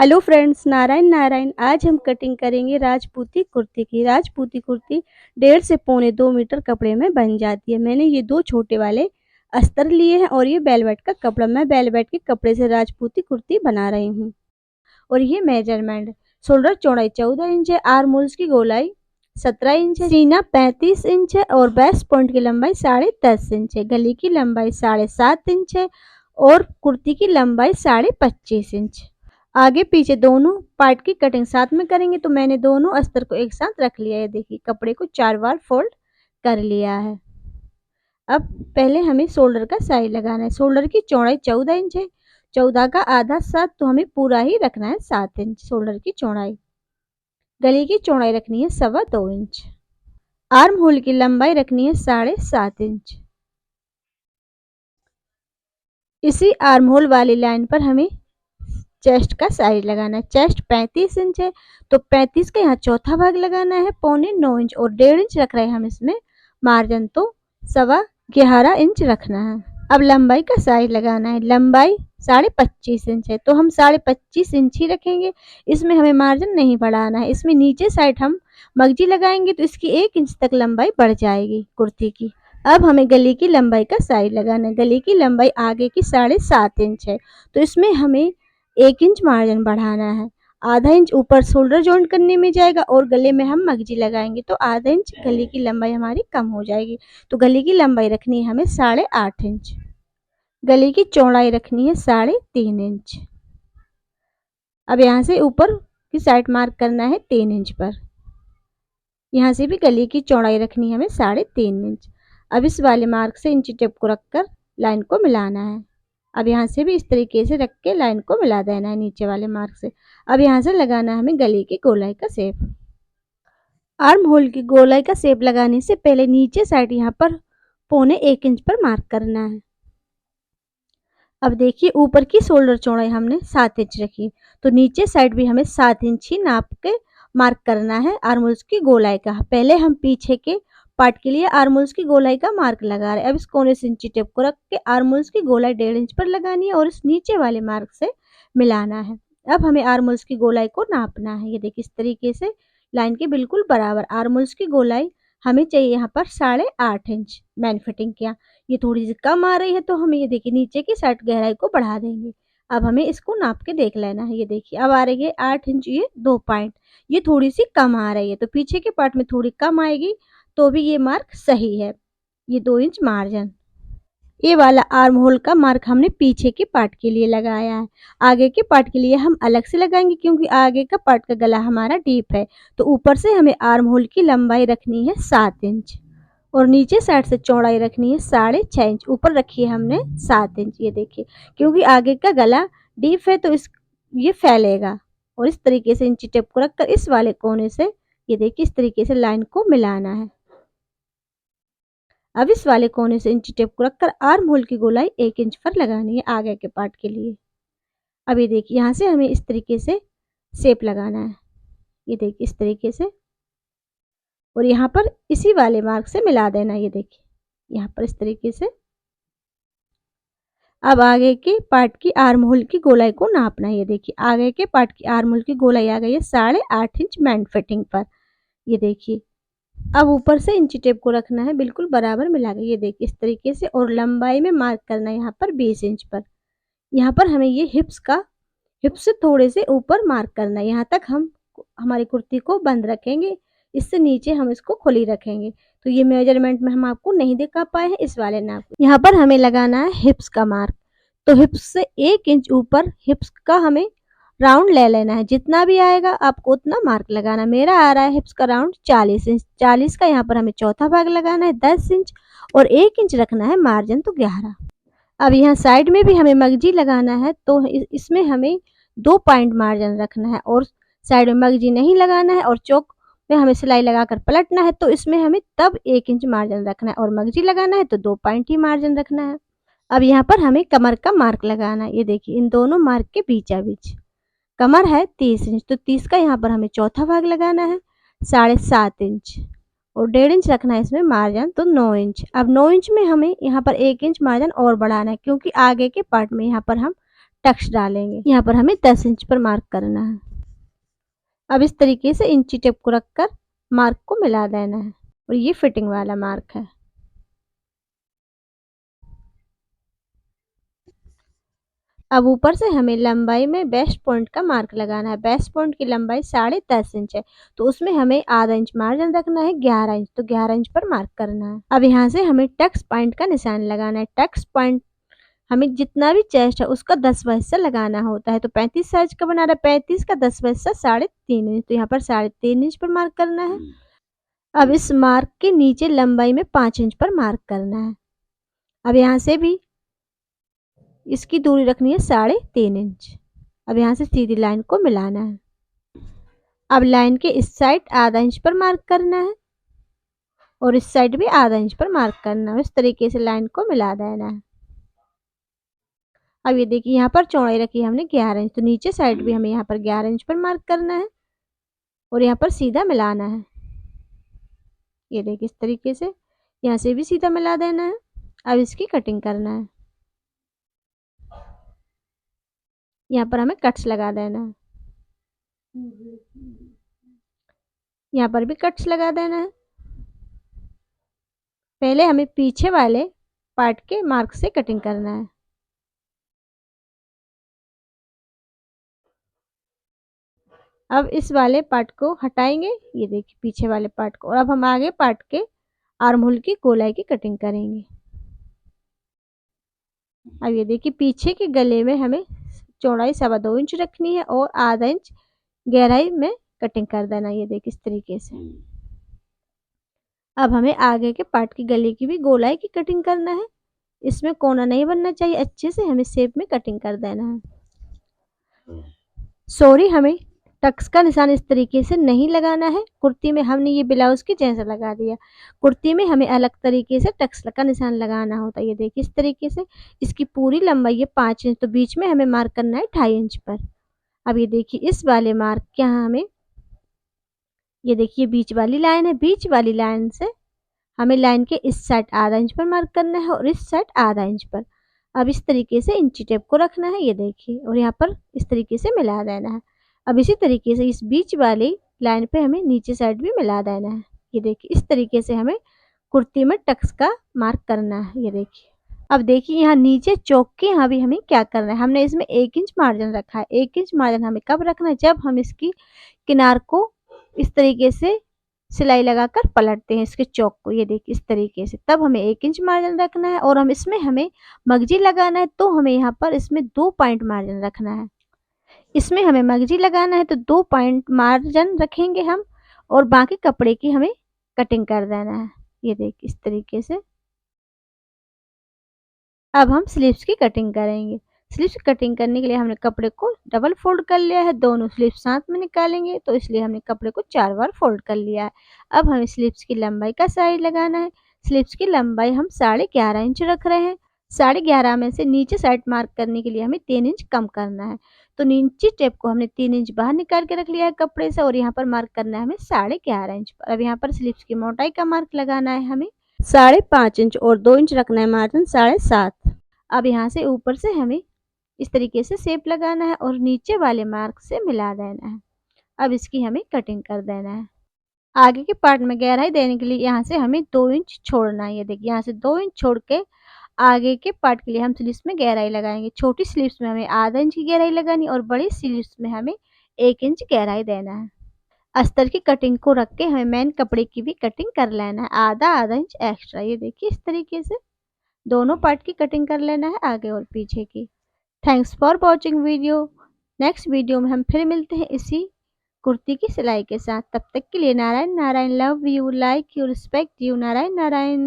Hello friends, Narayan Narayan. आज हम cutting करेंगे राजपूती कुर्ती की। राजपूती कुर्ती 1.5 से पौने 2 मीटर कपड़े में बन जाती है। मैंने ये 2 छोटे वाले अस्तर लिए हैं और ये वेलवेट का कपड़ा। मैं वेलवेट के कपड़े से राजपूती कुर्ती बना रही हूँ। और ये मेजरमेंट शोल्डर चौड़ाई 14 इंच है, आर्म होल्स की गोलाई 17 इंच है, सीना 35 इंच है और बेस्ट पॉइंट की लंबाई 10.5 इंच है। गली की लंबाई 7.5 इंच है और कुर्ती की लंबाई 25.5 इंच। आगे पीछे दोनों पार्ट की कटिंग साथ में करेंगे, तो मैंने दोनों अस्तर को एक साथ रख लिया है। देखिए, कपड़े को 4 बार फोल्ड कर लिया है। अब पहले हमें शोल्डर का साइज लगाना है। शोल्डर की चौड़ाई 14 इंच है, 14 का आधा 7, तो हमें पूरा ही रखना है 7 इंच शोल्डर की चौड़ाई। गले की चौड़ाई रखनी है 2.25 इंच। आर्म होल की लंबाई रखनी है 7.5 इंच। इसी आर्म होल वाली लाइन पर हमें चेस्ट का साइज लगाना है। चेस्ट 35 इंच है, तो 35 का यहाँ चौथा भाग लगाना है 9.25 इंच और 1.5 इंच रख रहे हैं हम इसमें मार्जिन, तो 11.25 इंच रखना है। अब लंबाई का साइज लगाना है। लंबाई 25.5 इंच है, तो हम 25.5 इंच ही रखेंगे। इसमें हमें मार्जिन नहीं बढ़ाना है। इसमें नीचे साइड हम मगजी लगाएंगे तो इसकी 1 इंच तक लंबाई बढ़ जाएगी कुर्ती की। अब हमें गले की लंबाई का साइज लगाना है। गले की लंबाई आगे की 7.5 इंच है, तो इसमें हमें 1 इंच मार्जिन बढ़ाना है। आधा इंच ऊपर शोल्डर जॉइंट करने में जाएगा और गले में हम मगजी लगाएंगे, तो आधा इंच गले की लंबाई हमारी कम हो जाएगी। तो गले की लंबाई रखनी है हमें 8.5 इंच। गले की चौड़ाई रखनी है 3.5 इंच। अब यहाँ से ऊपर की साइड मार्क करना है 3 इंच पर। यहाँ से भी गले की चौड़ाई रखनी है हमें 3.5 इंच। अब इस वाले मार्क से इंची टेप को रखकर लाइन को मिलाना है। अब यहाँ से भी इस तरीके से रख के लाइन को मिला देना है नीचे वाले मार्क से। अब यहाँ से लगाना है हमें गले की गोलाई का शेप। आर्म होल की गोलाई का शेप लगाने से पहले नीचे साइड यहाँ पर 1.25 इंच पर मार्क करना है। अब देखिए, ऊपर की शोल्डर चौड़ाई हमने 7 इंच रखी, तो नीचे साइड भी हमें 7 इंच ही नाप के मार्क करना है आर्म होल्स की गोलाई का। पहले हम पीछे के पार्ट के लिए आर्म होल्स की गोलाई का मार्क लगा रहे हैं। अब इस कोने से इंची टेप को रख के आर्म होल्स की गोलाई 1.5 इंच पर लगानी है और इस नीचे वाले मार्क से मिलाना है। अब हमें आर्म होल्स की गोलाई को नापना है। ये देखिए, इस तरीके से लाइन के बिल्कुल बराबर आर्म होल्स की गोलाई हमें चाहिए यहाँ पर 8.5 इंच मैन फिटिंग किया। ये थोड़ी सी कम आ रही है, तो हमें ये देखिए नीचे की साइड गहराई को बढ़ा देंगे। अब हमें इसको नाप के देख लेना है। ये देखिए, अब आ रही है 8 इंच, ये 2 पॉइंट, ये थोड़ी सी कम आ रही है, तो पीछे के पार्ट में थोड़ी कम आएगी, तो भी ये मार्क सही है। ये 2 इंच मार्जिन। ये वाला आर्म होल का मार्क हमने पीछे के पार्ट के लिए लगाया है। आगे के पार्ट के लिए हम अलग से लगाएंगे, क्योंकि आगे का पार्ट का गला हमारा डीप है। तो ऊपर से हमें आर्म होल की लंबाई रखनी है 7 इंच और नीचे साइड से चौड़ाई रखनी है 6.5 इंच। ऊपर रखी है हमने 7 इंच। ये देखिए, क्योंकि आगे का गला डीप है तो इस ये फैलेगा। और इस तरीके से इंची टेप को रखकर इस वाले कोने से ये देखिए इस तरीके से लाइन को मिलाना है। अब इस वाले कोने से इंची टेप को रखकर आर्म होल की गोलाई 1 इंच पर लगानी है आगे के पार्ट के लिए। अब ये देखिए, यहाँ से हमें इस तरीके से शेप लगाना है। ये देखिए इस तरीके से, और यहाँ पर इसी वाले मार्क से मिला देना। ये देखिए यहाँ पर इस तरीके से। अब आगे के पार्ट की आर्म होल की गोलाई को नापना है। ये देखिए, आगे के पार्ट की आर्म होल की गोलाई आ गई है 8.5 इंच मैन फिटिंग पर। ये देखिए, अब ऊपर से इंची टेप को रखना है बिल्कुल बराबर मिला के। ये देखिए इस तरीके से, और लंबाई में मार्क करना है यहाँ पर 20 इंच पर। यहाँ पर हमें ये हिप्स से थोड़े से ऊपर मार्क करना है। यहाँ तक हम हमारी कुर्ती को बंद रखेंगे, इससे नीचे हम इसको खुली रखेंगे। तो ये मेजरमेंट में हम आपको नहीं दिखा पाए हैं इस वाले नाप। यहाँ पर हमें लगाना है हिप्स का मार्क, तो हिप्स से 1 इंच ऊपर हिप्स का हमें राउंड ले लेना है। जितना भी आएगा आपको उतना मार्क लगाना। मेरा आ रहा है हिप्स का राउंड 40 इंच। 40 का यहाँ पर हमें चौथा भाग लगाना है 10 इंच और 1 इंच रखना है मार्जिन, तो 11। अब यहाँ साइड में भी हमें मगजी लगाना है, तो इसमें हमें 2 पॉइंट मार्जिन रखना है और साइड में मगजी नहीं लगाना है और चौक में हमें सिलाई लगाकर पलटना है, तो इसमें हमें तब 1 इंच मार्जिन रखना है, और मगजी लगाना है तो 2 पॉइंट ही मार्जिन रखना है। अब यहाँ पर हमें कमर का मार्क लगाना है। ये देखिए, इन दोनों मार्क के बीचा बीच कमर है 30 इंच, तो 30 का यहाँ पर हमें चौथा भाग लगाना है 7.5 इंच और 1.5 इंच रखना है इसमें मार्जिन, तो 9 इंच। अब 9 इंच में हमें यहाँ पर 1 इंच मार्जिन और बढ़ाना है, क्योंकि आगे के पार्ट में यहाँ पर हम टक्स डालेंगे। यहाँ पर हमें 10 इंच पर मार्क करना है। अब इस तरीके से इंची टेप को रखकर मार्क को मिला देना है और ये फिटिंग वाला मार्क है। अब ऊपर से हमें लंबाई में बेस्ट पॉइंट का मार्क लगाना है। बेस्ट पॉइंट की लंबाई 10.5 इंच है, तो उसमें हमें आधा इंच मार्जिन रखना है। 11 इंच, तो 11 इंच पर मार्क करना है। अब यहाँ से हमें टक्स पॉइंट का निशान लगाना है। टक्स पॉइंट हमें जितना भी चेस्ट है उसका 10वां हिस्सा लगाना होता है। तो 35 साइज का बना रहा है, 35 का 10वां हिस्सा 3.5 इंच, तो यहाँ पर 3.5 इंच पर मार्क करना है। अब इस मार्क के नीचे लंबाई में 5 इंच पर मार्क करना है। अब यहाँ से भी इसकी दूरी रखनी है 3.5 इंच। अब यहाँ से सीधी लाइन को मिलाना है। अब लाइन के इस साइड आधा इंच पर मार्क करना है और इस साइड भी आधा इंच पर मार्क करना है। इस तरीके से लाइन को मिला देना है। अब ये देखिए यहाँ पर चौड़ाई रखी है हमने 11 इंच, तो नीचे साइड भी हमें यहाँ पर 11 इंच पर मार्क करना है और यहाँ पर सीधा मिलाना है। ये देखिए इस तरीके से यहाँ से भी सीधा मिला देना है। अब इसकी कटिंग करना है। यहाँ पर हमें कट्स लगा देना है। यहाँ पर भी कट्स लगा देना है। पहले हमें पीछे वाले पार्ट के मार्क से कटिंग करना है। अब इस वाले पार्ट को हटाएंगे, ये देखिए पीछे वाले पार्ट को, और अब हम आगे पार्ट के आर्म होल की गोलाई की कटिंग करेंगे। अब ये देखिए पीछे के गले में हमें चौड़ाई 2.25 इंच रखनी है और आधा इंच गहराई में कटिंग कर देना। ये देखिए इस तरीके से। अब हमें आगे के पार्ट की गले की भी गोलाई की कटिंग करना है। इसमें कोना नहीं बनना चाहिए, अच्छे से हमें शेप में कटिंग कर देना है। सॉरी, हमें टक्स का निशान इस तरीके से नहीं लगाना है। कुर्ती में हमने ये ब्लाउज की जैसा लगा दिया, कुर्ती में हमें अलग तरीके से टक्स का निशान लगाना होता है। ये देखिए इस तरीके से। इसकी पूरी लंबाई है 5 इंच, तो बीच में हमें मार्क करना है 2.5 इंच पर। अब ये देखिए इस वाले मार्क के यहाँ हमें, ये देखिए बीच वाली लाइन है, बीच वाली लाइन से हमें लाइन के इस साइड आधा इंच पर मार्क करना है और इस साइड आधा इंच पर। अब इस तरीके से इंची टेप को रखना है, ये देखिए, और यहाँ पर इस तरीके से मिला देना है। अब इसी तरीके से इस बीच वाली लाइन पे हमें नीचे साइड भी मिला देना है। ये देखिए इस तरीके से हमें कुर्ती में टक्स का मार्क करना है। ये देखिए। अब देखिए यहाँ नीचे चौक के यहाँ भी हमें क्या करना है, हमने इसमें 1 इंच मार्जिन रखा है। 1 इंच मार्जिन हमें कब रखना है, जब हम इसकी किनार को इस तरीके से सिलाई लगाकर पलटते हैं इसके चौक को। ये देखिए इस तरीके से, तब हमें 1 इंच मार्जिन रखना है और हम इसमें हमें मगजी लगाना है, तो हमें यहाँ पर इसमें 2 पॉइंट मार्जिन रखना है। इसमें हमें मगजी लगाना है तो 2 पॉइंट मार्जिन रखेंगे हम, और बाकी कपड़े की हमें कटिंग कर देना है। ये देखिए इस तरीके से। अब हम स्लीव्स की कटिंग करेंगे। स्लीव्स की कटिंग करने के लिए हमने कपड़े को डबल फोल्ड कर लिया है, दोनों स्लीव्स साथ में निकालेंगे, तो इसलिए हमने कपड़े को 4 बार फोल्ड कर लिया है। अब हमें स्लीव्स की लंबाई का साइज लगाना है। स्लीव्स की लंबाई हम 11.5 इंच रख रहे हैं। 11.5 में से नीचे साइड मार्क करने के लिए हमें 3 इंच कम करना है, तो नीचे टेप को हमने 3 इंच बाहर निकाल के रख लिया है कपड़े से, और यहाँ पर मार्क करना है हमें 11.5 इंच पर। अब यहाँ पर स्लीव्स की मोटाई का मार्क लगाना है हमें 5.5 इंच और 2 इंच रखना है मार्जिन 7.5। अब यहाँ से ऊपर से हमें इस तरीके से शेप लगाना है और नीचे वाले मार्क से मिला देना है। अब इसकी हमें कटिंग कर देना है। आगे के पार्ट में गहराई देने के लिए यहाँ से हमें 2 इंच छोड़ना है। ये देखिए यहाँ से 2 इंच छोड़ के आगे के पार्ट के लिए हम स्लीव्स में गहराई लगाएंगे। छोटी स्लीव्स में हमें आधा इंच की गहराई लगानी और बड़ी स्लीव्स में हमें 1 इंच गहराई देना है। अस्तर की कटिंग को रख के हमें मेन कपड़े की भी कटिंग कर लेना है, आधा इंच एक्स्ट्रा। ये देखिए इस तरीके से दोनों पार्ट की कटिंग कर लेना है, आगे और पीछे की। Thanks for watching video. Next video में हम फिर मिलते हैं इसी कुर्ती की सिलाई के साथ। तब तक के लिए Narayan Narayan, love you, like you, respect you, Narayan Narayan.